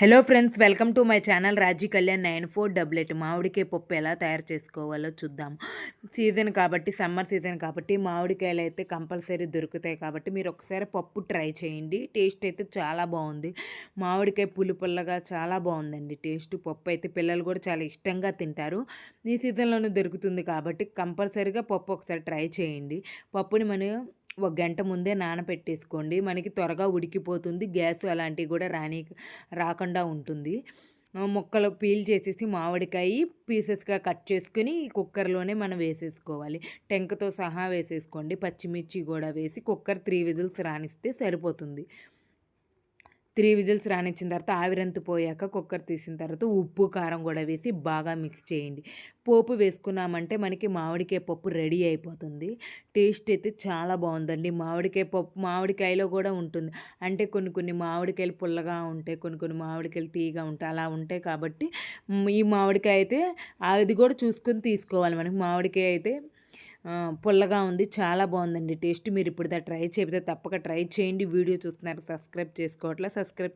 Hello friends, welcome to my channel Raji Kalyan 9488. మామిడికాయ పప్పు ఎలా తయారు చేసుకోవాలో చూద్దాం. సీజన్ కాబట్టి, సమ్మర్ సీజన్ కాబట్టి మామిడికాయలు అయితే కంపల్సరీ దొరుకుతాయి కాబట్టి మీరు ఒకసారి పప్పు ట్రై చేయండి. టేస్ట్ అయితే చాలా బాగుంది. మామిడికాయ పుల్లగా చాలా బాగుందండి టేస్ట్. పప్పు అయితే పిల్లలు కూడా చాలా ఇష్టంగా తింటారు. ఈ సీజన్లోనే దొరుకుతుంది కాబట్టి కంపల్సరీగా పప్పు ఒకసారి ట్రై చేయండి. పప్పుని మనం ఒక గంట ముందే నానపెట్టేసుకోండి. మనకి త్వరగా ఉడికిపోతుంది. గ్యాస్ అలాంటివి కూడా రాకుండా ఉంటుంది. ముక్కలు పీల్ చేసేసి మామిడికాయ పీసెస్గా కట్ చేసుకుని కుక్కర్లోనే మనం వేసేసుకోవాలి. టెంకతో సహా వేసేసుకోండి. పచ్చిమిర్చి కూడా వేసి కుక్కర్ 3 విజిల్స్ రానిస్తే సరిపోతుంది. 3 విజిల్స్ రానిచ్చిన తర్వాత ఆవిరంతా పోయాక కుక్కర్ తీసిన తర్వాత ఉప్పు, కారం కూడా వేసి బాగా మిక్స్ చేయండి. పోపు వేసుకున్నామంటే మనకి మామిడికాయ పప్పు రెడీ అయిపోతుంది. టేస్ట్ అయితే చాలా బాగుందండి. మామిడికాయ పప్పు మామిడికాయలో కూడా ఉంటుంది. అంటే కొన్ని మామిడికాయలు పుల్లగా ఉంటాయి, కొన్ని మామిడికాయలు తీయగా ఉంటాయి, అలా ఉంటాయి కాబట్టి ఈ మామిడికాయ అయితే అది కూడా చూసుకొని తీసుకోవాలి. మనకి మామిడికాయ అయితే పుల్లగా ఉంది. చాలా బాగుందండి టేస్ట్. మీరు ఇప్పుడు ట్రై చేయకపోతే తప్పక ట్రై చేయండి. వీడియో చూస్తున్నారు, సబ్స్క్రైబ్ చేసుకోవట్లే, సబ్స్క్రైబ్